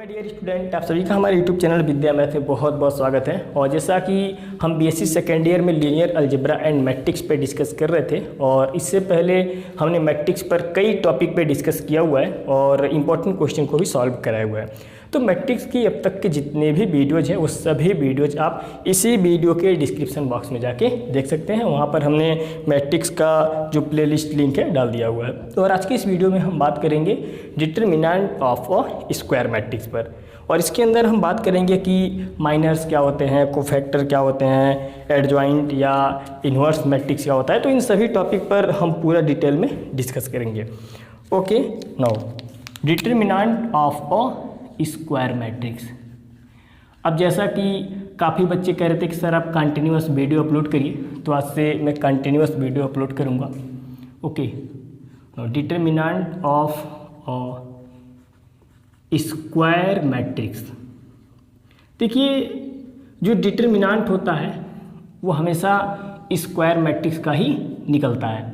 My dear student, आप सभी का हमारे यूट्यूब चैनल विद्या मैथ में बहुत बहुत स्वागत है। और जैसा कि हम बीएससी सेकेंड ईयर में लीनियर अलजेब्रा एंड मैट्रिक्स पे डिस्कस कर रहे थे और इससे पहले हमने मैट्रिक्स पर कई टॉपिक पे डिस्कस किया हुआ है और इम्पोर्टेंट क्वेश्चन को भी सॉल्व कराया हुआ है। तो मैट्रिक्स की अब तक के जितने भी वीडियोज़ हैं वो सभी वीडियोज़ आप इसी वीडियो के डिस्क्रिप्शन बॉक्स में जाके देख सकते हैं। वहाँ पर हमने मैट्रिक्स का जो प्लेलिस्ट लिंक है डाल दिया हुआ है। तो और आज की इस वीडियो में हम बात करेंगे determinant of a square matrix पर, और इसके अंदर हम बात करेंगे कि माइनर्स क्या होते हैं, कोफैक्टर क्या होते हैं, एडजॉइंट या इन्वर्स मैट्रिक्स क्या होता है। तो इन सभी टॉपिक पर हम पूरा डिटेल में डिस्कस करेंगे। Okay, now determinant of a square matrix. अब जैसा कि काफ़ी बच्चे कह रहे थे कि सर आप कंटिन्यूअस वीडियो अपलोड करिए, तो आज से मैं कंटिन्यूअस वीडियो अपलोड करूँगा। Okay, determinant of square matrix. देखिए, जो डिटरमिनेंट होता है वो हमेशा स्क्वायर मैट्रिक्स का ही निकलता है।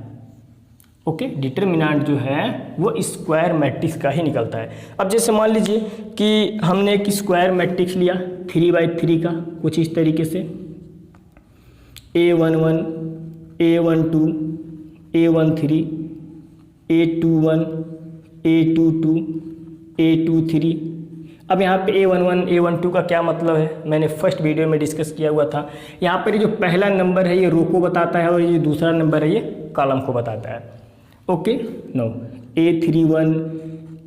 ओके, डिटरमिनेंट जो है वो स्क्वायर मैट्रिक्स का ही निकलता है। अब जैसे मान लीजिए कि हमने एक स्क्वायर मैट्रिक्स लिया 3/3 का, कुछ इस तरीके से A11, A12, A13, A21, A22, A23। अब यहाँ पे A11, A12 का क्या मतलब है, मैंने फर्स्ट वीडियो में डिस्कस किया हुआ था। यहाँ पर जो पहला नंबर है ये रो को बताता है और ये दूसरा नंबर है ये कॉलम को बताता है। ओके, नो A31,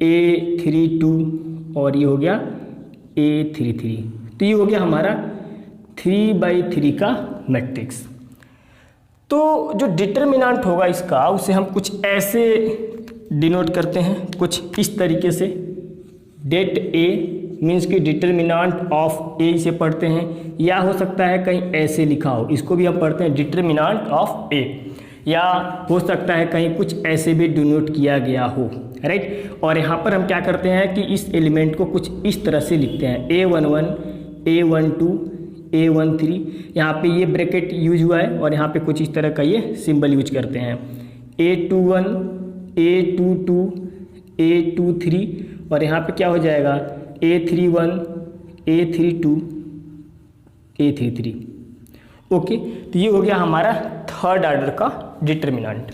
A32 और ये हो गया A33। तो ये हो गया हमारा 3/3 का मैट्रिक्स। तो जो डिटरमिनेंट होगा इसका उसे हम कुछ ऐसे डिनोट करते हैं, कुछ इस तरीके से। डेट A मीन्स कि डिटरमिनेंट ऑफ A इसे पढ़ते हैं, या हो सकता है कहीं ऐसे लिखा हो, इसको भी हम पढ़ते हैं डिटरमिनेंट ऑफ A, या हो सकता है कहीं कुछ ऐसे भी डिनोट किया गया हो, राइट। और यहाँ पर हम क्या करते हैं कि इस एलिमेंट को कुछ इस तरह से लिखते हैं A11, A12, A13। यहाँ पे ये ब्रैकेट यूज हुआ है और यहाँ पे कुछ इस तरह का ये सिंबल यूज करते हैं A21, A22, A23 और यहाँ पे क्या हो जाएगा A31, A32, A33। ओके, तो ये हो गया हमारा थर्ड ऑर्डर का डिटरमिनेंट।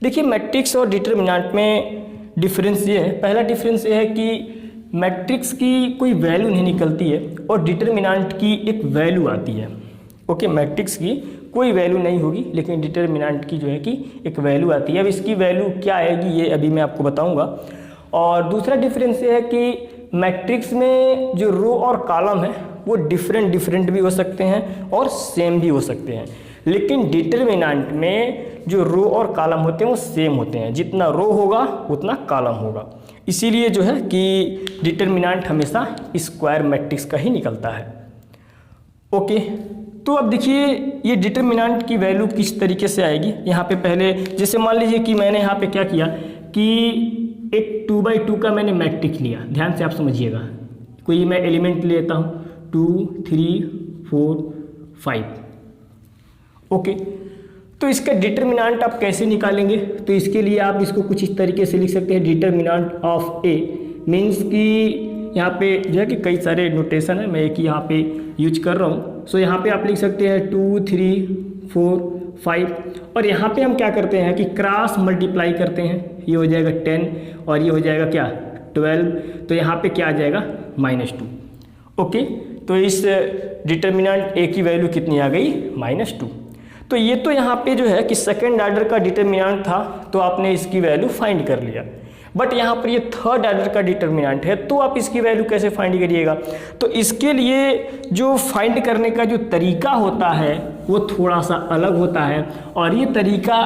देखिए, मैट्रिक्स और डिटरमिनेंट में डिफरेंस ये है, पहला डिफरेंस ये है कि मैट्रिक्स की कोई वैल्यू नहीं निकलती है और डिटरमिनेंट की एक वैल्यू आती है। ओके, मैट्रिक्स की कोई वैल्यू नहीं होगी लेकिन डिटरमिनेंट की जो है कि एक वैल्यू आती है। अब इसकी वैल्यू क्या आएगी ये अभी मैं आपको बताऊंगा। और दूसरा डिफरेंस ये है कि मैट्रिक्स में जो रो और कॉलम है वो डिफरेंट भी हो सकते हैं और सेम भी हो सकते हैं, लेकिन डिटरमिनेंट में जो रो और कॉलम होते हैं वो सेम होते हैं। जितना रो होगा उतना कॉलम होगा, इसीलिए जो है कि डिटरमिनेंट हमेशा स्क्वायर मैट्रिक्स का ही निकलता है। ओके, तो अब देखिए ये डिटरमिनेंट की वैल्यू किस तरीके से आएगी। यहाँ पे पहले जैसे मान लीजिए कि मैंने यहाँ पे क्या किया कि एक 2/2 का मैंने मैट्रिक्स लिया, ध्यान से आप समझिएगा। कोई मैं एलिमेंट लेता हूँ 2, 3, 4, 5। ओके, तो इसका डिटरमिनेंट आप कैसे निकालेंगे, तो इसके लिए आप इसको कुछ इस तरीके से लिख सकते हैं। डिटरमिनेंट ऑफ A मीन्स कि यहाँ पे जो है कि कई सारे नोटेशन है, मैं एक ही यहाँ पे यूज कर रहा हूँ। सो यहाँ पे आप लिख सकते हैं 2, 3, 4, 5 और यहाँ पे हम क्या करते हैं कि क्रॉस मल्टीप्लाई करते हैं। ये हो जाएगा 10 और ये हो जाएगा क्या 12, तो यहाँ पे क्या आ जाएगा -2। ओके, तो इस डिटरमिनेंट A की वैल्यू कितनी आ गई -2। तो ये तो यहाँ पे जो है कि सेकंड ऑर्डर का डिटरमिनेंट था, तो आपने इसकी वैल्यू फाइंड कर लिया। बट यहाँ पर ये थर्ड ऑर्डर का डिटरमिनेंट है, तो आप इसकी वैल्यू कैसे फाइंड करिएगा। तो इसके लिए जो फाइंड करने का जो तरीका होता है वो थोड़ा सा अलग होता है, और ये तरीका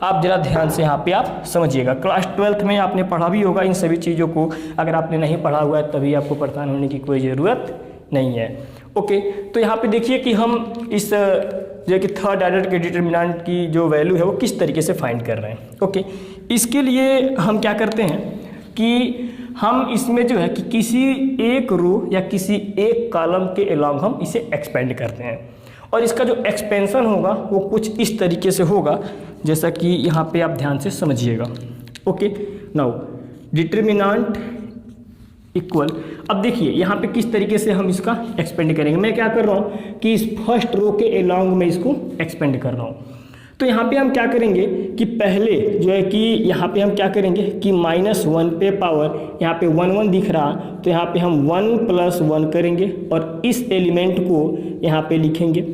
आप ज़रा ध्यान से यहाँ पे आप समझिएगा। क्लास 12th में आपने पढ़ा भी होगा इन सभी चीज़ों को, अगर आपने नहीं पढ़ा हुआ है तभी आपको परेशान होने की कोई ज़रूरत नहीं है। ओके, तो यहाँ पे देखिए कि हम इस जो कि थर्ड ऑर्डर के डिटरमिनेंट की जो वैल्यू है वो किस तरीके से फाइंड कर रहे हैं। ओके, इसके लिए हम क्या करते हैं कि हम इसमें जो है कि किसी एक रो या किसी एक कॉलम के अलोंग हम इसे एक्सपेंड करते हैं, और इसका जो एक्सपेंशन होगा वो कुछ इस तरीके से होगा, जैसा कि यहाँ पे आप ध्यान से समझिएगा। Okay, now determinant equal. अब देखिए यहाँ पे किस तरीके से हम इसका एक्सपेंड करेंगे। मैं क्या कर रहा हूँ कि इस फर्स्ट रो के अलोंग में इसको एक्सपेंड कर रहा हूँ। तो यहाँ पे हम क्या करेंगे कि पहले जो है कि यहाँ पे हम क्या करेंगे कि -1 पे पावर, यहाँ पे 1 1 दिख रहा, तो यहाँ पे हम 1 + 1 करेंगे और इस एलिमेंट को यहाँ पे लिखेंगे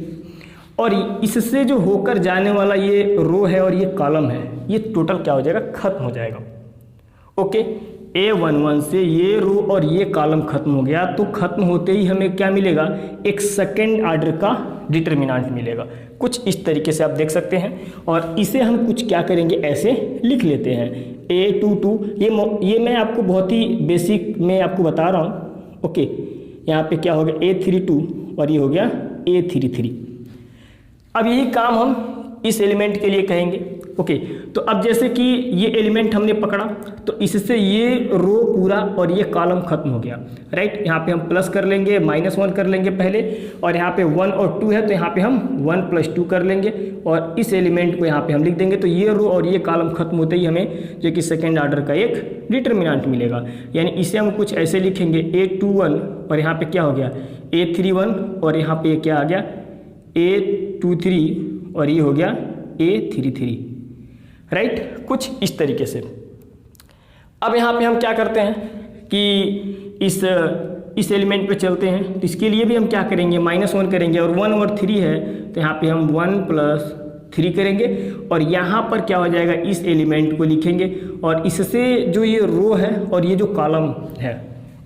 और इससे जो होकर जाने वाला ये रो है और ये कॉलम है, ये टोटल क्या हो जाएगा, खत्म हो जाएगा। ओके, A11 से ये रो और ये कॉलम खत्म हो गया। तो खत्म होते ही हमें क्या मिलेगा, एक सेकेंड ऑर्डर का डिटर्मिनेंट मिलेगा। कुछ इस तरीके से आप देख सकते हैं और इसे हम कुछ क्या करेंगे, ऐसे लिख लेते हैं A22। ये मैं आपको बहुत ही बेसिक में आपको बता रहा हूँ। ओके, यहाँ पे क्या हो गया A32 और ये हो गया A33। अब यही काम हम इस एलिमेंट के लिए कहेंगे। ओके, तो अब जैसे कि ये एलिमेंट हमने पकड़ा तो इससे ये रो पूरा और ये कॉलम खत्म हो गया, राइट। यहाँ पे हम प्लस कर लेंगे, -1 कर लेंगे पहले, और यहाँ पे 1 और 2 है तो यहाँ पे हम 1 + 2 कर लेंगे और इस एलिमेंट को यहाँ पे हम लिख देंगे। तो ये रो और ये कॉलम खत्म होते ही हमें जो कि सेकेंड ऑर्डर का एक डिटर्मिनेंट मिलेगा। यानी इसे हम कुछ ऐसे लिखेंगे A21 और यहाँ पे क्या हो गया A31 और यहाँ पे क्या आ गया A23 और ये हो गया A33, राइट। कुछ इस तरीके से। अब यहाँ पे हम क्या करते हैं कि इस एलिमेंट पे चलते हैं। तो इसके लिए भी हम क्या करेंगे, -1 करेंगे और 1 और 3 है तो यहाँ पे हम 1 + 3 करेंगे और यहाँ पर क्या हो जाएगा, इस एलिमेंट को लिखेंगे और इससे जो ये रो है और ये जो कॉलम है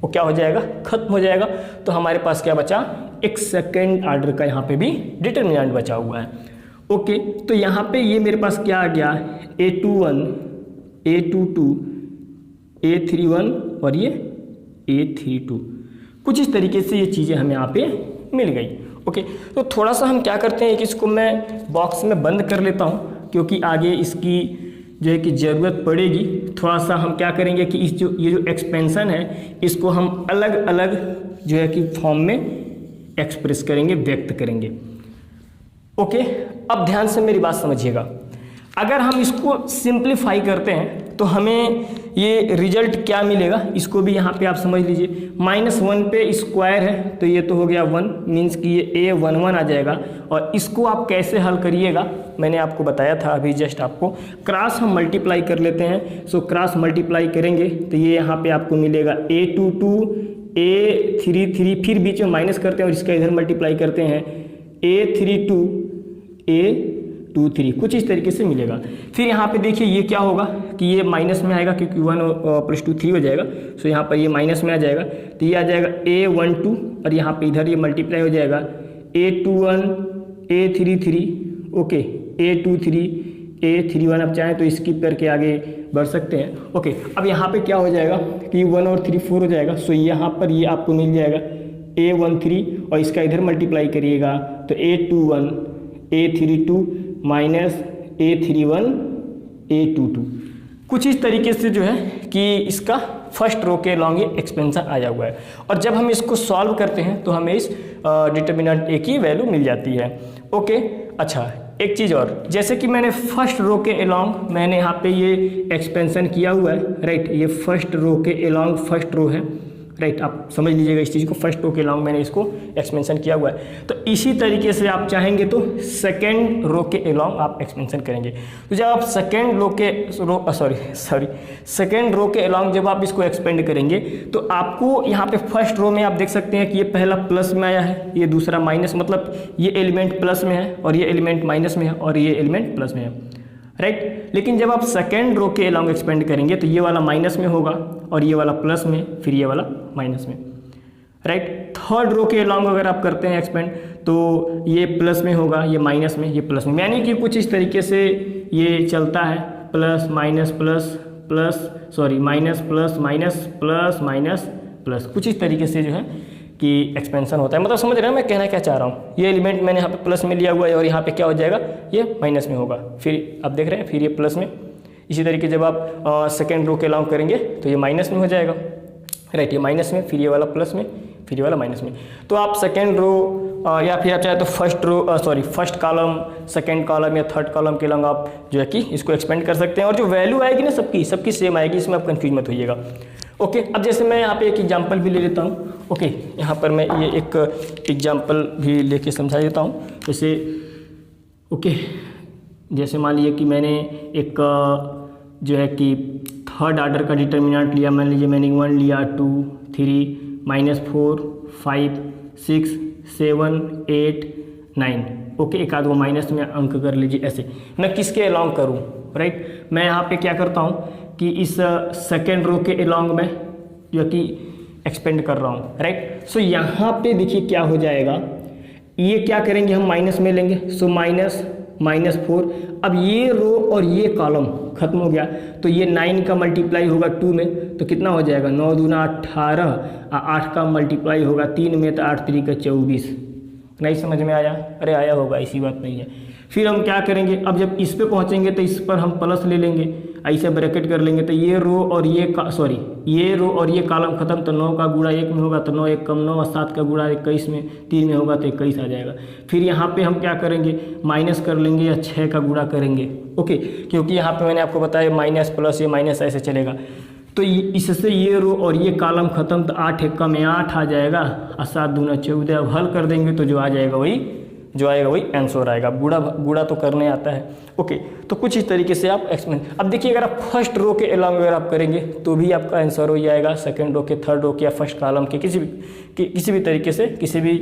वो क्या हो जाएगा, खत्म हो जाएगा। तो हमारे पास क्या बचा, एक सेकेंड ऑर्डर का यहाँ पे भी डिटर्मिनेंट बचा हुआ है। ओके, तो यहाँ पे ये मेरे पास क्या आ गया, A21, A22, A31 और ये A32। कुछ इस तरीके से ये चीज़ें हमें यहाँ पे मिल गई। ओके, तो थोड़ा सा हम क्या करते हैं कि इसको मैं बॉक्स में बंद कर लेता हूँ क्योंकि आगे इसकी जो है कि ज़रूरत पड़ेगी। थोड़ा सा हम क्या करेंगे कि ये जो एक्सपेंशन है इसको हम अलग अलग जो है कि फॉर्म में एक्सप्रेस करेंगे, व्यक्त करेंगे। ओके, अब ध्यान से मेरी बात समझिएगा। अगर हम इसको सिंप्लीफाई करते हैं तो हमें ये रिजल्ट क्या मिलेगा, इसको भी यहाँ पे आप समझ लीजिए। -1 पे स्क्वायर है तो ये तो हो गया 1, मीन्स कि ये A11 आ जाएगा। और इसको आप कैसे हल करिएगा मैंने आपको बताया था अभी जस्ट आपको। क्रॉस हम मल्टीप्लाई कर लेते हैं। सो क्रॉस मल्टीप्लाई करेंगे तो ये यहाँ पे आपको मिलेगा A22, A33, फिर बीच में माइनस करते हैं और इसका इधर मल्टीप्लाई करते हैं A32, A23, कुछ इस तरीके से मिलेगा। फिर यहाँ पे देखिए ये क्या होगा कि ये माइनस में आएगा क्योंकि 1 + 2 3 हो जाएगा। सो यहाँ पर ये माइनस में आ जाएगा तो ये आ जाएगा A12 और यहाँ पे इधर ये मल्टीप्लाई हो जाएगा A21, A33, okay, A23, A31। अब चाहें तो स्किप करके आगे बढ़ सकते हैं। ओके, अब यहाँ पे क्या हो जाएगा कि 1 और 3 4 हो जाएगा। सो यहाँ पर ये आपको मिल जाएगा A13 और इसका इधर मल्टीप्लाई करिएगा तो A21, A32 minus A31, A22। कुछ इस तरीके से जो है कि इसका फर्स्ट रो के लॉन्ग ये एक्सपेंशन आया हुआ है। और जब हम इसको सॉल्व करते हैं तो हमें इस डिटर्मिनेंट A की वैल्यू मिल जाती है। ओके, अच्छा एक चीज़ और, जैसे कि मैंने फर्स्ट रो के अलोंग मैंने यहाँ पे ये एक्सपेंशन किया हुआ है, राइट। ये फर्स्ट रो के अलोंग फर्स्ट रो है, राइट। आप समझ लीजिएगा इस चीज़ को, फर्स्ट रो के अलोंग मैंने इसको एक्सपेंशन किया हुआ है। तो इसी तरीके से आप चाहेंगे तो सेकेंड रो के अलोंग आप एक्सपेंशन करेंगे। तो जब आप सेकेंड रो के अलोंग जब आप इसको एक्सपेंड करेंगे तो आपको यहाँ पे फर्स्ट रो में आप देख सकते हैं कि ये पहला प्लस में आया है, ये दूसरा माइनस, मतलब ये एलिमेंट प्लस में है और ये एलिमेंट माइनस में है और ये एलिमेंट प्लस में है, राइट। लेकिन जब आप सेकेंड रो के अलोंग एक्सपेंड करेंगे तो ये वाला माइनस में होगा और ये वाला प्लस में, फिर ये वाला माइनस में, राइट। थर्ड रो के अलोंग अगर आप करते हैं एक्सपेंड तो ये प्लस में होगा, ये माइनस में, ये प्लस में, यानी कि कुछ इस तरीके से ये चलता है, plus minus plus plus sorry minus plus minus plus minus plus, कुछ इस तरीके से जो है कि एक्सपेंशन होता है। मतलब समझ रहे हैं मैं कहना क्या चाह रहा हूँ। ये एलिमेंट मैंने यहाँ पे प्लस में लिया हुआ है और यहाँ पे क्या हो जाएगा, ये माइनस में होगा, फिर आप देख रहे हैं फिर ये प्लस में। इसी तरीके जब आप सेकेंड रो के अलोंग करेंगे तो ये माइनस में हो जाएगा, राइट। ये माइनस में, फिर ये वाला प्लस में, फिर ये वाला माइनस में। तो आप सेकेंड रो या फिर आप चाहे तो फर्स्ट कॉलम, सेकेंड कॉलम या थर्ड कॉलम के अलोंग आप जो है कि इसको एक्सपेंड कर सकते हैं। और जो वैल्यू आएगी ना सबकी सेम आएगी, इसमें आप कंफ्यूज मत होइएगा। ओके, अब जैसे मैं यहाँ पे एक एग्जांपल भी ले लेता हूँ। ओके, यहाँ पर मैं ये एक एग्जांपल भी लेके समझा देता हूँ। जैसे ओके, जैसे मान लीजिए कि मैंने एक जो है कि थर्ड ऑर्डर का डिटर्मिनेंट लिया, मान लीजिए मैंने 1 लिया, 2 3 -4 5 6 7 8 9। ओके, एक आध वो माइनस में अंक कर लीजिए। ऐसे मैं किसके अलोंग करूँ, राइट। मैं यहाँ पे क्या करता हूँ कि इस सेकेंड रो के अलोंग में जो कि एक्सपेंड कर रहा हूँ, राइट। सो यहाँ पे देखिए क्या हो जाएगा, ये क्या करेंगे हम माइनस में लेंगे। सो -4। अब ये रो और ये कॉलम खत्म हो गया, तो ये 9 का मल्टीप्लाई होगा 2 में, तो कितना हो जाएगा 9 दूना 18, 8 का मल्टीप्लाई होगा 3 में, तो 8 3 का 24। नहीं समझ में आया? अरे आया होगा, ऐसी बात नहीं है। फिर हम क्या करेंगे, अब जब इस पे पहुंचेंगे तो इस पर हम प्लस ले लेंगे, ऐसे ब्रैकेट कर लेंगे, तो ये रो और ये रो और ये कॉलम खत्म, तो 9 का गुणा 1 में होगा तो 9 1 कम 9, और 7 का गुणा 21 में 3 में होगा तो 21 आ जाएगा। फिर यहाँ पे हम क्या करेंगे, माइनस कर लेंगे या 6 का गुणा करेंगे। ओके, क्योंकि यहाँ पे मैंने आपको बताया माइनस प्लस ये माइनस ऐसे चलेगा, तो इससे ये रो और ये कॉलम खत्म, तो 8 1 में 8 आ जाएगा, और 7 दूना 14। अब हल कर देंगे तो जो आएगा वही आंसर आएगा। गुणा तो करने आता है। ओके, तो कुछ इस तरीके से आप एक्सप्लेन। अब देखिए, अगर आप फर्स्ट रो के अलोंग अगर आप करेंगे तो भी आपका आंसर हो जाएगा, सेकंड रो के, थर्ड रो के, या फर्स्ट कॉलम के किसी भी तरीके से, किसी भी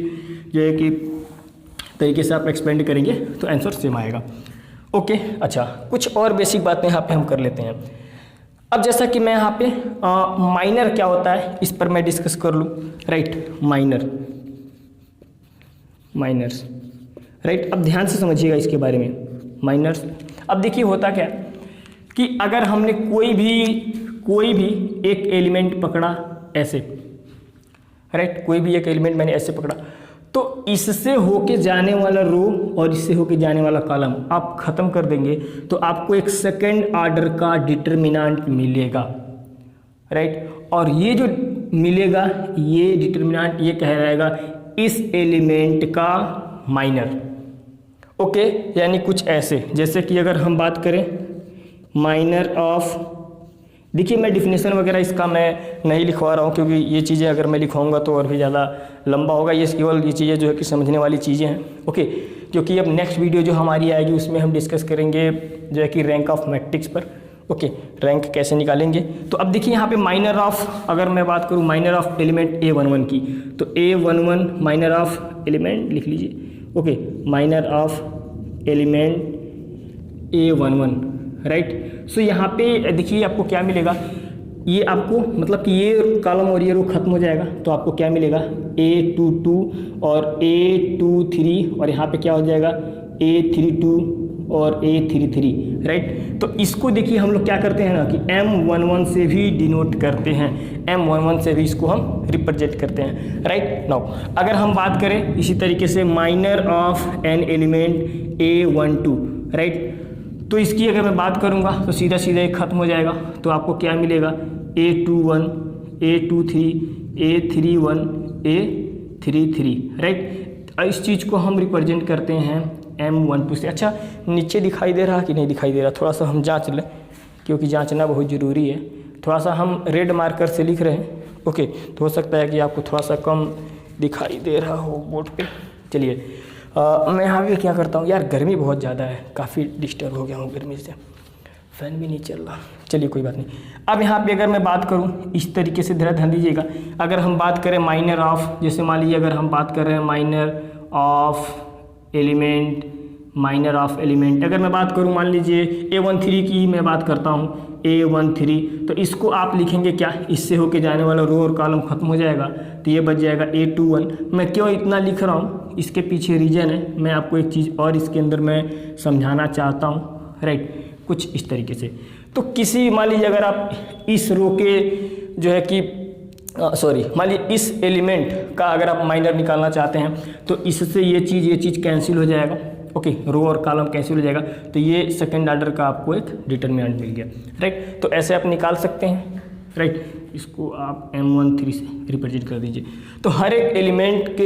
जो है कि तरीके से आप एक्सपेंड करेंगे तो आंसर सेम आएगा। ओके, अच्छा, कुछ और बेसिक बातें यहाँ पे हम कर लेते हैं। अब जैसा कि मैं यहाँ पे माइनर क्या होता है इस पर मैं डिस्कस कर लूँ, राइट। Miners, right. अब ध्यान से समझिएगा इसके बारे में, माइनर्स। अब देखिए होता क्या कि अगर हमने कोई भी एक एलिमेंट पकड़ा ऐसे, राइट, कोई भी एक एलिमेंट मैंने ऐसे पकड़ा, तो इससे होके जाने वाला रो और इससे होके जाने वाला कॉलम आप खत्म कर देंगे, तो आपको एक सेकंड ऑर्डर का डिटर्मिनेंट मिलेगा, राइट। और ये जो मिलेगा, ये डिटर्मिनेंट ये कह रहेगा इस एलिमेंट का माइनर। ओके, यानी कुछ ऐसे, जैसे कि अगर हम बात करें माइनर ऑफ, देखिए मैं डिफिनेशन वगैरह इसका मैं नहीं लिखवा रहा हूँ, क्योंकि ये चीज़ें अगर मैं लिखवाऊंगा तो और भी ज़्यादा लंबा होगा। ये केवल ये चीज़ें जो है कि समझने वाली चीज़ें हैं। ओके, क्योंकि अब नेक्स्ट वीडियो जो हमारी आएगी उसमें हम डिस्कस करेंगे जो है कि रैंक ऑफ मैट्रिक्स पर। ओके, रैंक कैसे निकालेंगे। तो अब देखिए यहाँ पे माइनर ऑफ, अगर मैं बात करूँ माइनर ऑफ एलिमेंट A11 की, तो A11 माइनर ऑफ एलिमेंट लिख लीजिए। Okay, minor of element A11, right. So यहाँ पे देखिए आपको क्या मिलेगा, ये आपको मतलब कि ये कॉलम और ये रो खत्म हो जाएगा, तो आपको क्या मिलेगा A22 और A23, और यहाँ पे क्या हो जाएगा A32 और A33, राइट। तो इसको देखिए हम लोग क्या करते हैं ना कि M11 से भी डिनोट करते हैं, M11 से भी इसको हम रिप्रेजेंट करते हैं, राइट। नाउ अगर हम बात करें इसी तरीके से minor of an element A12, right, तो इसकी अगर मैं बात करूंगा तो सीधा ये खत्म हो जाएगा, तो आपको क्या मिलेगा A21 A23 A31 A33, right. इस चीज़ को हम रिप्रेजेंट करते हैं M12 से। अच्छा, नीचे दिखाई दे रहा कि नहीं दिखाई दे रहा, थोड़ा सा हम जांच लें, क्योंकि जांचना बहुत ज़रूरी है। थोड़ा सा हम रेड मार्कर से लिख रहे हैं। ओके, तो हो सकता है कि आपको थोड़ा सा कम दिखाई दे रहा हो बोर्ड पे। चलिए मैं यहाँ पे क्या करता हूँ, यार गर्मी बहुत ज़्यादा है, काफ़ी डिस्टर्ब हो गया हूँ गर्मी से, फ़ैन भी नहीं चल रहा। चलिए कोई बात नहीं। अब यहाँ पे अगर मैं बात करूँ इस तरीके से, ध्यान दीजिएगा, अगर हम बात करें माइनर ऑफ, जैसे मान लीजिए अगर हम बात कर रहे हैं माइनर ऑफ एलिमेंट, अगर मैं बात करूँ मान लीजिए A13 की मैं बात करता हूँ, A13, तो इसको आप लिखेंगे क्या, इससे होके जाने वाला रो और कॉलम खत्म हो जाएगा, तो ये बच जाएगा A21। मैं क्यों इतना लिख रहा हूँ, इसके पीछे रीज़न है, मैं आपको एक चीज़ और इसके अंदर मैं समझाना चाहता हूँ, राइट। कुछ इस तरीके से, तो किसी मान लीजिए अगर आप इस रो के जो है कि मान लीजिए इस एलिमेंट का अगर आप माइनर निकालना चाहते हैं, तो इससे ये चीज़ कैंसिल हो जाएगा। ओके, रो और कॉलम कैंसिल हो जाएगा, तो ये सेकंड ऑर्डर का आपको एक डिटर्मिनेंट मिल गया, राइट। तो ऐसे आप निकाल सकते हैं, राइट। इसको आप M13 से रिप्रेजेंट कर दीजिए, तो हर एक एलिमेंट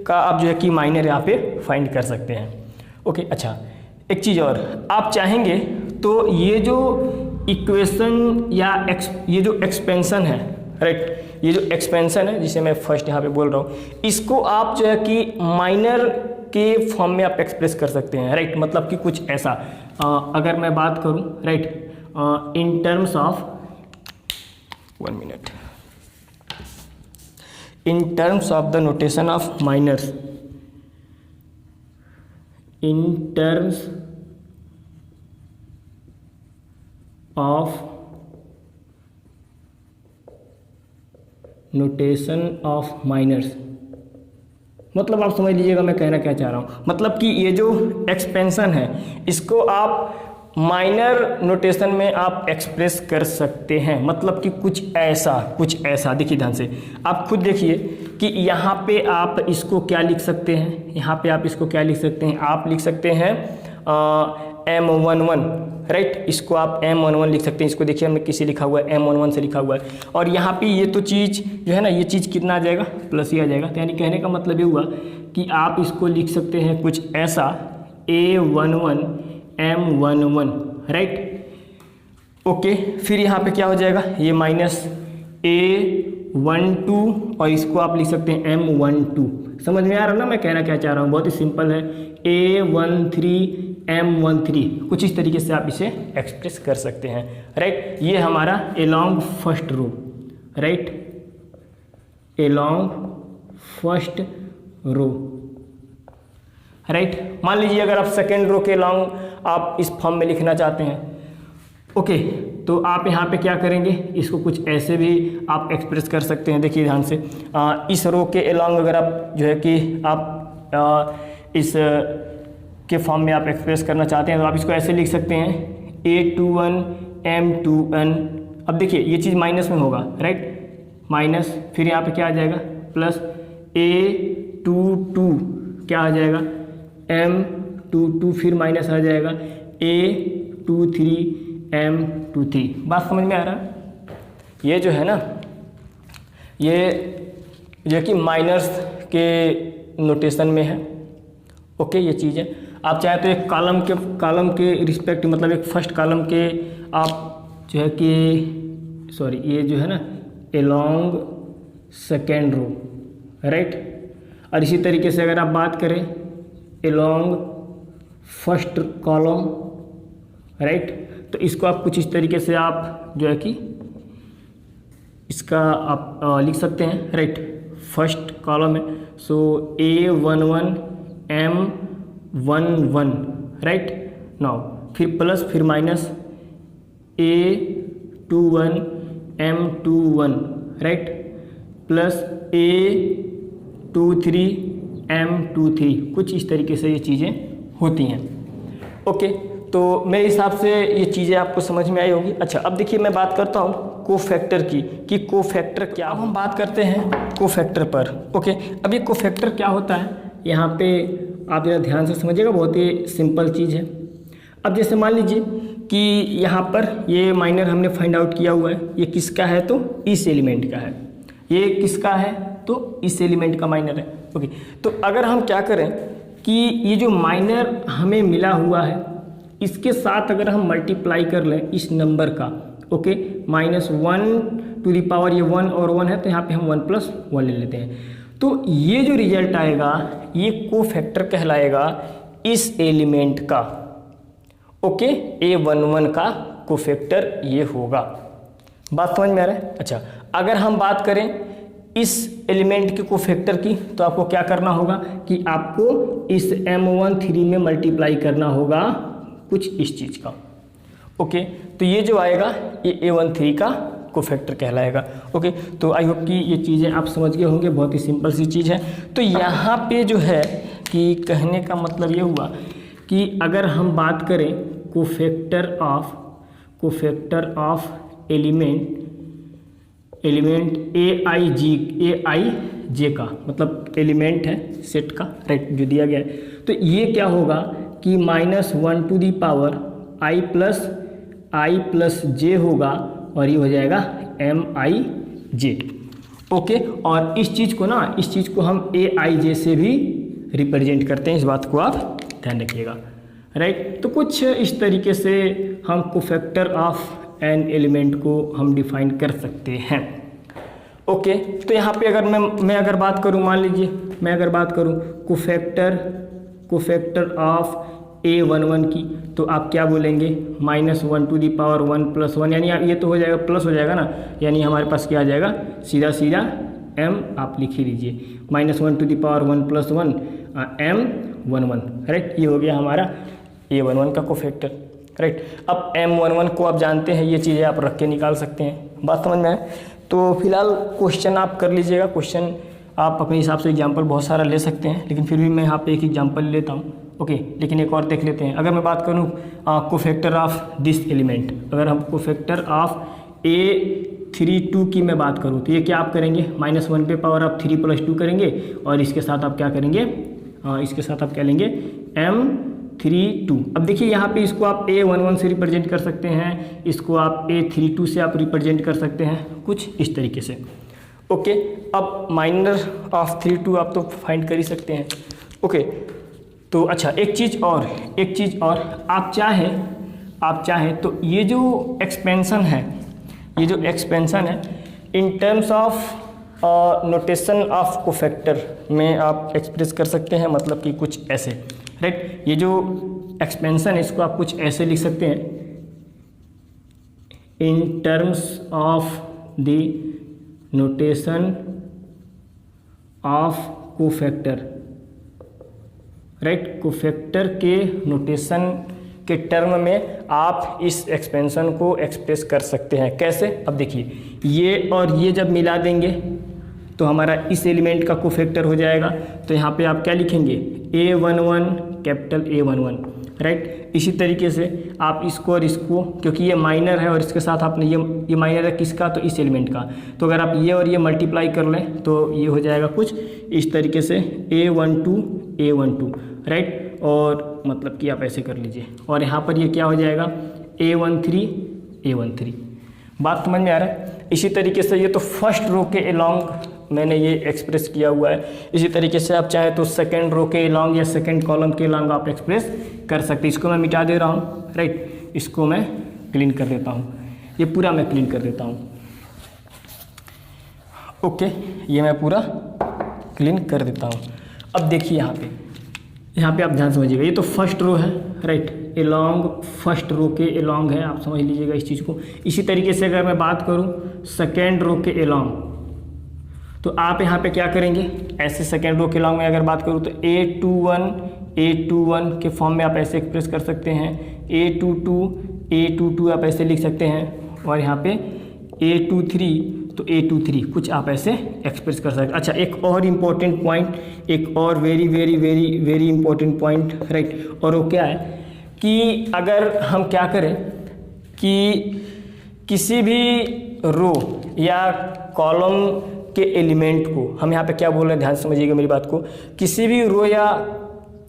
का आप जो है कि माइनर यहाँ पे फाइंड कर सकते हैं। ओके, अच्छा, एक चीज़ और, आप चाहेंगे तो ये जो इक्वेशन या ये जो एक्सपेंशन है, राइट, ये जो एक्सपेंशन है जिसे मैं फर्स्ट यहाँ पे बोल रहा हूँ, इसको आप जो है कि माइनर के फॉर्म में आप एक्सप्रेस कर सकते हैं, राइट। मतलब कि कुछ ऐसा अगर मैं बात करूँ, right, in terms of 1 minute, in terms of the notation of minors, in terms of notation of minors, मतलब आप समझ लीजिएगा मैं कहना क्या चाह रहा हूँ। मतलब कि ये जो एक्सपेंशन है इसको आप माइनर नोटेशन में आप एक्सप्रेस कर सकते हैं। मतलब कि कुछ ऐसा देखिए ध्यान से, आप खुद देखिए कि यहाँ पे आप इसको क्या लिख सकते हैं, यहाँ पे आप इसको क्या लिख सकते हैं, आप लिख सकते हैं M11, राइट, इसको आप M11 लिख सकते हैं। इसको देखिए हमने किसी लिखा हुआ है, M11 से लिखा हुआ है। और यहाँ पे ये तो चीज़ जो है ना, ये चीज़ कितना आ जाएगा, प्लस ही आ जाएगा। तो यानी कहने का मतलब ये हुआ कि आप इसको लिख सकते हैं कुछ ऐसा A11 M11, राइट, ओके। फिर यहाँ पे क्या हो जाएगा, ये माइनस A12 और इसको आप लिख सकते हैं M12। समझ में आ रहा है ना मैं कहना क्या चाह रहा हूँ, बहुत ही सिंपल है। A13 M13, कुछ इस तरीके से आप इसे एक्सप्रेस कर सकते हैं, राइट। ये हमारा along first row, right, along first row, right. मान लीजिए अगर आप सेकेंड रो के एलॉन्ग आप इस फॉर्म में लिखना चाहते हैं, ओके, तो आप यहाँ पे क्या करेंगे, इसको कुछ ऐसे भी आप एक्सप्रेस कर सकते हैं। देखिए ध्यान से, इस रो के एलॉन्ग अगर आप जो है कि आप इस के फॉर्म में आप एक्सप्रेस करना चाहते हैं तो आप इसको ऐसे लिख सकते हैं A21 M21। अब देखिए ये चीज़ माइनस में होगा, राइट, माइनस, फिर यहाँ पे क्या आ जाएगा, प्लस A22 क्या आ जाएगा, M22, फिर माइनस आ जाएगा A23 M23। बात समझ में आ रहा है? ये जो है ना, ये जो कि माइनर्स के नोटेशन में है, ओके, ये चीज़ है। आप चाहे तो एक कॉलम के रिस्पेक्ट, मतलब एक फर्स्ट कॉलम के आप जो है कि सॉरी, ये जो है ना एलॉन्ग सेकेंड रो, राइट। और इसी तरीके से अगर आप बात करें एलॉन्ग फर्स्ट कॉलम, राइट, तो इसको आप कुछ इस तरीके से आप जो है कि इसका आप लिख सकते हैं, राइट, फर्स्ट कॉलम है, सो A11 M11, राइट। नाउ फिर प्लस, फिर minus A21 M21, right, plus A23 M23। कुछ इस तरीके से ये चीज़ें होती हैं, ओके। तो मेरे हिसाब से ये चीज़ें आपको समझ में आई होगी। अच्छा, अब देखिए मैं बात करता हूँ कोफैक्टर की, कि कोफैक्टर क्या। अब हम बात करते हैं कोफैक्टर पर, ओके। अब ये कोफैक्टर क्या होता है, यहाँ पे आप जरा ध्यान से समझिएगा, बहुत ही सिंपल चीज़ है। अब जैसे मान लीजिए कि यहाँ पर ये माइनर हमने फाइंड आउट किया हुआ है, ये किसका है, तो इस एलिमेंट का है। ये किसका है, तो इस एलिमेंट का माइनर है, ओके। तो अगर हम क्या करें कि ये जो माइनर हमें मिला हुआ है इसके साथ अगर हम मल्टीप्लाई कर लें इस नंबर का, ओके, -1 टू द पावर, ये 1 और 1 है तो यहाँ पे हम 1 + 1 ले लेते हैं। तो ये जो रिजल्ट आएगा ये कोफैक्टर कहलाएगा इस एलिमेंट का, ओके। A11 का कोफैक्टर ये होगा। बात समझ में आ रहा है? अच्छा, अगर हम बात करें इस एलिमेंट के कोफैक्टर की तो आपको क्या करना होगा कि आपको इस M13 में मल्टीप्लाई करना होगा कुछ इस चीज़ का, ओके। तो ये जो आएगा ये A13 का कोफैक्टर कहलाएगा, ओके। तो आई होप कि ये चीज़ें आप समझ गए होंगे, बहुत ही सिंपल सी चीज़ है। तो यहाँ पे जो है कि कहने का मतलब ये हुआ कि अगर हम बात करें कोफैक्टर ऑफ एलिमेंट AIJ का, मतलब एलिमेंट है सेट का, राइट, जो दिया गया है। तो ये क्या होगा कि -1 to the power I plus J होगा और ये हो जाएगा MIJ, ओके। और इस चीज़ को हम AIJ से भी रिप्रेजेंट करते हैं, इस बात को आप ध्यान रखिएगा, राइट। तो कुछ इस तरीके से हम कोफैक्टर ऑफ n एलिमेंट को हम डिफाइन कर सकते हैं। ओके, तो यहाँ पे अगर मैं अगर बात करूँ, मान लीजिए मैं अगर बात करूँ कोफैक्टर ऑफ A11 की, तो आप क्या बोलेंगे, -1 + 1 यानी ये तो हो जाएगा प्लस हो जाएगा ना, यानी हमारे पास क्या आ जाएगा, सीधा सीधा m आप लिख ही लीजिए, -1 + 1 + 1 m11, राइट। ये हो गया हमारा A11 का कोफैक्टर, राइट। अब M11 को आप जानते हैं, ये चीज़ें आप रख के निकाल सकते हैं, बात समझ में आए। तो फिलहाल क्वेश्चन आप कर लीजिएगा, क्वेश्चन आप अपने हिसाब से एग्जाम्पल बहुत सारा ले सकते हैं, लेकिन फिर भी मैं यहाँ पे एक एग्जाम्पल लेता हूँ। ओके, लेकिन एक और देख लेते हैं। अगर मैं बात करूँ कोफैक्टर ऑफ दिस एलिमेंट, अगर हम कोफैक्टर ऑफ A32 की मैं बात करूँ, तो ये क्या आप करेंगे, -1 पे पावर आप 3 + 2 करेंगे, और इसके साथ आप क्या करेंगे, इसके साथ आप क्या लेंगे, M32। अब देखिए यहाँ पे इसको आप A11 से रिप्रेजेंट कर सकते हैं, इसको आप A32 से आप रिप्रेजेंट कर सकते हैं, कुछ इस तरीके से। ओके, अब माइनर ऑफ 32 आप तो फाइंड कर ही सकते हैं। ओके, तो अच्छा एक चीज़ और आप चाहें तो ये जो एक्सपेंशन है इन terms of notation of cofactor में आप एक्सप्रेस कर सकते हैं, मतलब कि कुछ ऐसे, राइट। ये जो एक्सपेंशन है इसको आप कुछ ऐसे लिख सकते हैं, इन terms of the notation of cofactor, right. Cofactor के नोटेशन के टर्म में आप इस एक्सपेंशन को एक्सप्रेस कर सकते हैं। कैसे, अब देखिए ये और ये जब मिला देंगे तो हमारा इस एलिमेंट का कोफैक्टर हो जाएगा। तो यहाँ पे आप क्या लिखेंगे, A11 कैपिटल A11, राइट। इसी तरीके से आप इसको और इसको, क्योंकि ये माइनर है और इसके साथ आपने ये माइनर है किसका, तो इस एलिमेंट का, तो अगर आप ये और ये मल्टीप्लाई कर लें तो ये हो जाएगा कुछ इस तरीके से A12, राइट। और मतलब कि आप ऐसे कर लीजिए, और यहाँ पर ये क्या हो जाएगा, A13। बात समझ में आ रहा है। इसी तरीके से ये तो फर्स्ट रो के अलॉन्ग मैंने ये एक्सप्रेस किया हुआ है। इसी तरीके से आप चाहे तो सेकंड रो के अलॉन्ग या सेकंड कॉलम के अलॉन्ग आप एक्सप्रेस कर सकते हैं। इसको मैं मिटा दे रहा हूँ, राइट। इसको मैं क्लीन कर देता हूँ, ये पूरा मैं क्लीन कर देता हूँ। ओके, ये मैं पूरा क्लीन कर देता हूँ। अब देखिए यहाँ पे आप ध्यान समझिएगा, ये तो फर्स्ट रो है, राइट, अलॉन्ग फर्स्ट रो के अलॉन्ग है, आप समझ लीजिएगा इस चीज़ को। इसी तरीके से अगर मैं बात करूँ सेकेंड रो के अलॉन्ग, तो आप यहाँ पे क्या करेंगे, ऐसे सेकेंड रो के अलॉन्ग में अगर बात करूँ तो A21 के फॉर्म में आप ऐसे एक्सप्रेस कर सकते हैं, A22 आप ऐसे लिख सकते हैं, और यहाँ पे A23 तो A23 कुछ आप ऐसे एक्सप्रेस कर सकते हैं। अच्छा, एक और इम्पोर्टेंट पॉइंट, एक और very very very very important point, right. और वो क्या है कि अगर हम क्या करें कि किसी भी रो या कॉलम के एलिमेंट को, हम यहाँ पे क्या बोल रहे हैं, ध्यान समझिएगा मेरी बात को, किसी भी रो या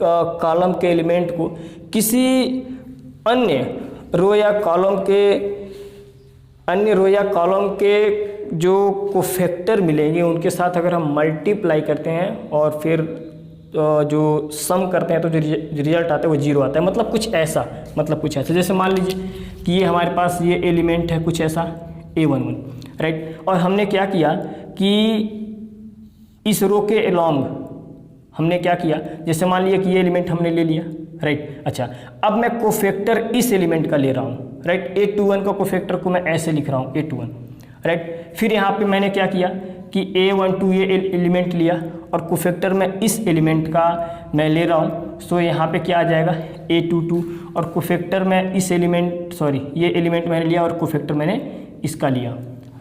कॉलम के एलिमेंट को किसी अन्य रो या कॉलम के जो कोफैक्टर मिलेंगे उनके साथ अगर हम मल्टीप्लाई करते हैं और फिर जो सम करते हैं तो जो रिजल्ट आता है वो 0 आता है। मतलब कुछ ऐसा, जैसे मान लीजिए कि ये हमारे पास ये एलिमेंट है कुछ ऐसा A11, राइट। और हमने क्या किया कि इस रो के अलॉन्ग हमने क्या किया, जैसे मान लिया कि ये एलिमेंट हमने ले लिया, राइट। अच्छा, अब मैं कोफैक्टर इस एलिमेंट का ले रहा हूँ, राइट। A21 का कोफैक्टर को मैं ऐसे लिख रहा हूँ A21, राइट। फिर यहाँ पे मैंने क्या किया कि A12 ये एलिमेंट लिया और कोफैक्टर में इस एलिमेंट का मैं ले रहा हूँ, सो यहाँ पे क्या आ जाएगा A22, और कोफैक्टर में इस एलिमेंट ये एलिमेंट मैंने लिया और कोफैक्टर मैंने इसका लिया,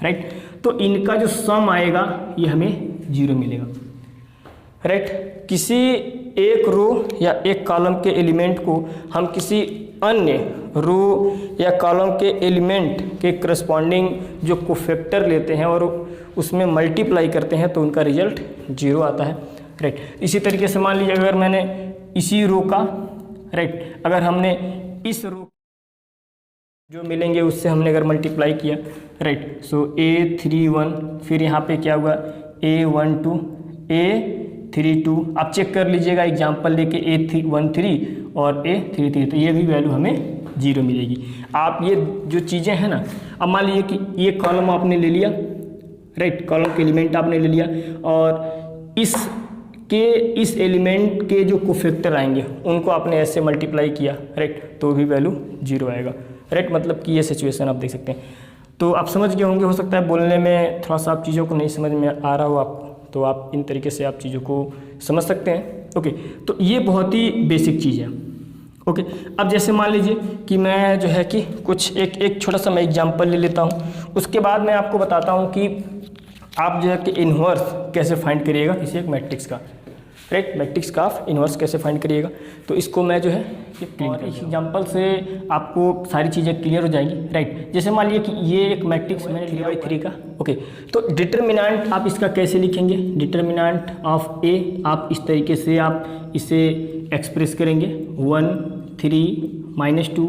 राइट। तो इनका जो सम आएगा ये हमें 0 मिलेगा, राइट। किसी एक रो या एक कॉलम के एलिमेंट को हम किसी अन्य रो या कॉलम के एलिमेंट के करस्पॉन्डिंग जो कोफैक्टर लेते हैं और उसमें मल्टीप्लाई करते हैं तो उनका रिजल्ट 0 आता है, राइट। इसी तरीके से मान लीजिए अगर मैंने इसी रो का, राइट, अगर हमने इस रो जो मिलेंगे उससे हमने अगर मल्टीप्लाई किया, राइट, सो A31, फिर यहाँ पे क्या हुआ A12, A32, आप चेक कर लीजिएगा एग्जांपल लेके A13 और A33, तो ये भी वैल्यू हमें 0 मिलेगी। आप ये जो चीज़ें हैं ना, अब मान लीजिए कि ये कॉलम आपने ले लिया, राइट, कॉलम के एलिमेंट आपने ले लिया और इस एलिमेंट के जो कोफैक्टर आएंगे उनको आपने ऐसे मल्टीप्लाई किया, राइट, तो भी वैल्यू 0 आएगा, राइट। मतलब कि ये सिचुएशन आप देख सकते हैं। तो आप समझ गए होंगे, हो सकता है बोलने में थोड़ा सा आप चीज़ों को नहीं समझ में आ रहा हो आपको, तो आप इन तरीके से आप चीज़ों को समझ सकते हैं। ओके, तो ये बहुत ही बेसिक चीज़ है। ओके, अब जैसे मान लीजिए कि मैं जो है कि कुछ एक छोटा सा मैं एग्जांपल ले लेता हूँ, उसके बाद मैं आपको बताता हूँ कि आप जो है कि इन्वर्स कैसे फाइंड करिएगा किसी एक मैट्रिक्स का, राइट, मैट्रिक्स का इन्वर्स कैसे फाइंड करिएगा। तो इसको मैं जो है ये इस एग्जांपल से आपको सारी चीज़ें क्लियर हो जाएंगी, राइट। जैसे मान लीजिए कि ये एक मैट्रिक्स मैंने लिया 3 का। ओके, तो डिटर्मिनेंट आप इसका कैसे लिखेंगे, डिटर्मिनेंट ऑफ ए आप इस तरीके से आप इसे एक्सप्रेस करेंगे 1 3 -2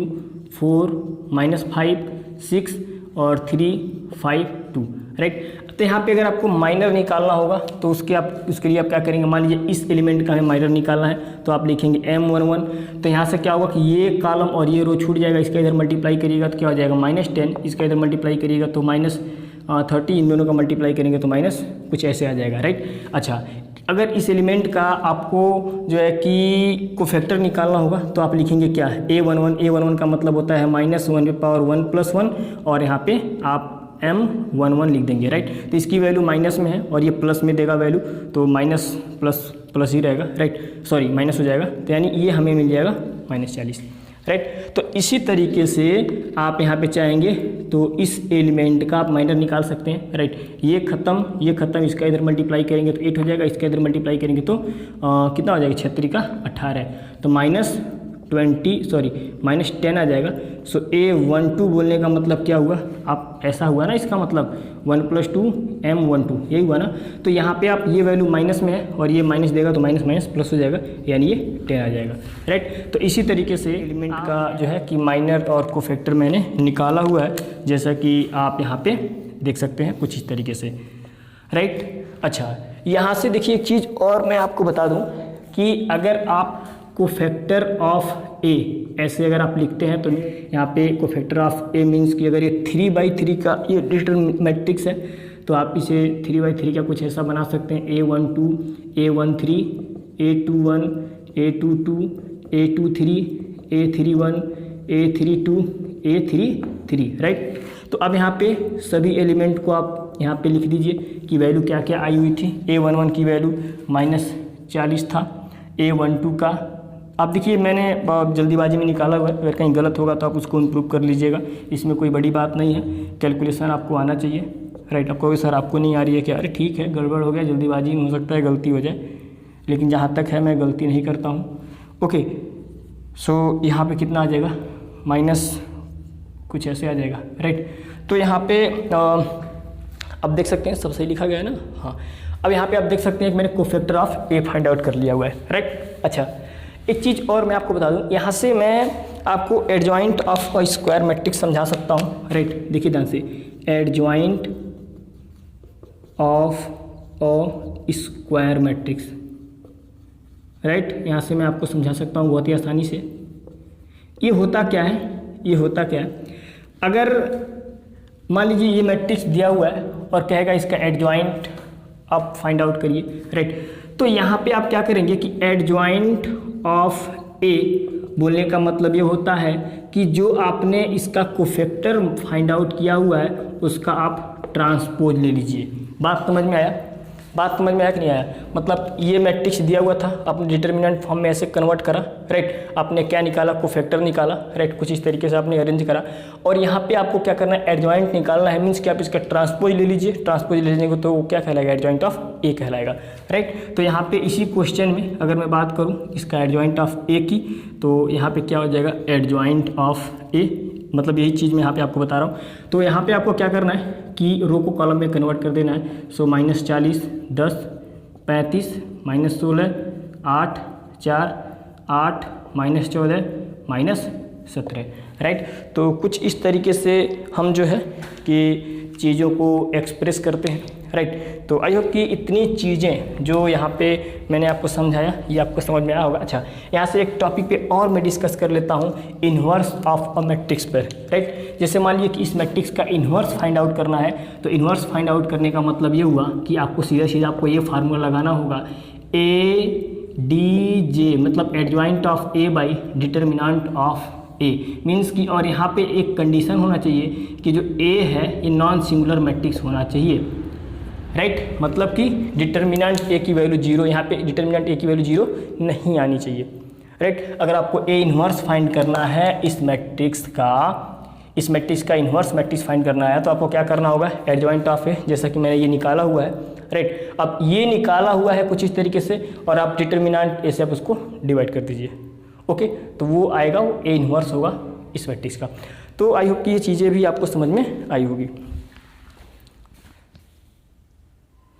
4 -5 6 और 3 5 2, राइट। तो यहाँ पे अगर आपको माइनर निकालना होगा तो उसके लिए आप क्या करेंगे, मान लीजिए इस एलिमेंट का हमें माइनर निकालना है तो आप लिखेंगे M11। तो यहाँ से क्या होगा कि ये कॉलम और ये रो छूट जाएगा, इसका इधर मल्टीप्लाई करिएगा तो क्या हो जाएगा -10, इसका इधर मल्टीप्लाई करिएगा तो -30, इन दोनों का मल्टीप्लाई करेंगे तो माइनस कुछ ऐसे आ जाएगा, राइट। अच्छा, अगर इस एलिमेंट का आपको जो है कि कोफैक्टर निकालना होगा तो आप लिखेंगे क्या, A11 का मतलब होता है -1 + 1 और यहाँ पे आप M11 लिख देंगे, राइट। तो इसकी वैल्यू माइनस में है और ये प्लस में देगा वैल्यू, तो माइनस प्लस ही रहेगा, राइट, सॉरी माइनस हो जाएगा, तो यानी ये हमें मिल जाएगा -40, राइट। तो इसी तरीके से आप यहाँ पे चाहेंगे तो इस एलिमेंट का आप माइनर निकाल सकते हैं, राइट। ये ख़त्म, इसका इधर मल्टीप्लाई करेंगे तो 8 हो जाएगा, इसका इधर मल्टीप्लाई करेंगे तो कितना हो जाएगा, 36 का 18 है, तो -10 आ जाएगा। सो A12 बोलने का मतलब क्या हुआ, आप ऐसा हुआ ना, इसका मतलब 1 + 2 M12 यही हुआ ना। तो यहाँ पे आप ये वैल्यू माइनस में है और ये माइनस देगा तो माइनस प्लस हो जाएगा, यानी ये 10 आ जाएगा, राइट। तो इसी तरीके से एलिमेंट का जो है कि माइनर और कोफैक्टर मैंने निकाला हुआ है, जैसा कि आप यहाँ पे देख सकते हैं कुछ इस तरीके से, राइट। अच्छा, यहाँ से देखिए एक चीज़ और मैं आपको बता दूँ कि अगर आप कोफैक्टर ऑफ ए ऐसे अगर आप लिखते हैं तो यहाँ पे कोफैक्टर ऑफ ए मीन्स कि अगर ये 3/3 का ये डिटरमिनेंट मैट्रिक्स है तो आप इसे 3/3 का कुछ ऐसा बना सकते हैं, A12 A13 A21 A22 A23 A31 A32 A33, right. तो अब यहाँ पे सभी एलिमेंट को आप यहाँ पे लिख दीजिए कि वैल्यू क्या क्या आई हुई थी। A11 की वैल्यू -40 था, A12 का आप देखिए मैंने जल्दीबाजी में निकाला हुआ है, अगर कहीं गलत होगा तो आप उसको इम्प्रूव कर लीजिएगा, इसमें कोई बड़ी बात नहीं है, कैलकुलेशन आपको आना चाहिए, राइट। आपको भी सर आपको नहीं आ रही है क्या, अरे ठीक है गड़बड़ हो गया, जल्दीबाजी में हो सकता है गलती हो जाए, लेकिन जहाँ तक है मैं गलती नहीं करता हूँ। ओके, सो यहाँ पे कितना आ जाएगा, माइनस कुछ ऐसे आ जाएगा, राइट। तो यहाँ पे अब देख सकते हैं सब सही लिखा गया है ना, हाँ। अब यहाँ पे आप देख सकते हैं कि मैंने cofactor of A find out कर लिया हुआ है, राइट। अच्छा, एक चीज़ और मैं आपको बता दूं, यहाँ से मैं आपको adjoint of a square matrix समझा सकता हूँ, राइट। देखिए ध्यान से, adjoint of a square matrix, right. यहाँ से मैं आपको समझा सकता हूँ बहुत ही आसानी से। ये होता क्या है, अगर मान लीजिए ये मैट्रिक्स दिया हुआ है और कहेगा इसका एडजॉइंट आप फाइंड आउट करिए, राइट। तो यहाँ पे आप क्या करेंगे कि एडजॉइंट ऑफ ए बोलने का मतलब ये होता है कि जो आपने इसका कोफैक्टर फाइंड आउट किया हुआ है उसका आप ट्रांसपोज ले लीजिए। बात समझ में आया कि नहीं आया? मतलब ये मैट्रिक्स दिया हुआ था, आपने डिटर्मिनेंट फॉर्म में ऐसे कन्वर्ट करा, राइट। आपने क्या निकाला, कोफैक्टर निकाला, राइट। कुछ इस तरीके से आपने अरेंज करा और यहाँ पे आपको क्या करना है, एडजॉइंट निकालना है, मीन्स कि आप इसका ट्रांसपोज ले लीजिए। ट्रांसपोज लेने को तो वो क्या कहलाएगा, एडजॉइंट ऑफ ए कहलाएगा, राइट। तो यहाँ पे इसी क्वेश्चन में अगर मैं बात करूँ इसका एडजॉइंट ऑफ ए की, तो यहाँ पे क्या हो जाएगा, एडजॉइंट ऑफ ए, मतलब यही चीज़ मैं यहाँ पे आपको बता रहा हूँ। तो यहाँ पे आपको क्या करना है कि रो को कॉलम में कन्वर्ट कर देना है। सो -40 10 35 -16 8 4 8 -14 -17, राइट। तो कुछ इस तरीके से हम जो है कि चीज़ों को एक्सप्रेस करते हैं। राइट। तो आई होप कि इतनी चीज़ें जो यहाँ पे मैंने आपको समझाया ये आपको समझ में आया होगा। अच्छा, यहाँ से एक टॉपिक पे और मैं डिस्कस कर लेता हूँ इन्वर्स ऑफ अ मैट्रिक्स पर, राइट। जैसे मान लीजिए कि इस मैट्रिक्स का इन्वर्स फाइंड आउट करना है, तो इन्वर्स फाइंड आउट करने का मतलब ये हुआ कि आपको सीधा सीधा आपको ये फार्मूला लगाना होगा ADJ, मतलब adjoint of A by determinant of A means कि, और यहाँ पे एक कंडीशन होना चाहिए कि जो A है ये नॉन सिंगुलर मैट्रिक्स होना चाहिए, राइट। मतलब कि डिटर्मिनेंट A की वैल्यू 0, यहाँ पे डिटर्मिनेंट A की वैल्यू 0 नहीं आनी चाहिए, राइट। अगर आपको A इन्वर्स फाइंड करना है इस मैट्रिक्स का इन्वर्स मैट्रिक्स फाइंड करना है, तो आपको क्या करना होगा, एडजॉइंट ऑफ A, जैसा कि मैंने ये निकाला हुआ है, राइट। अब ये निकाला हुआ है कुछ इस तरीके से, और आप डिटर्मिनेंट A से आप उसको डिवाइड कर दीजिए, ओके। तो वो आएगा, वो A इन्वर्स होगा इस मैट्रिक्स का। तो आई होप कि ये चीज़ें भी आपको समझ में आई होगी।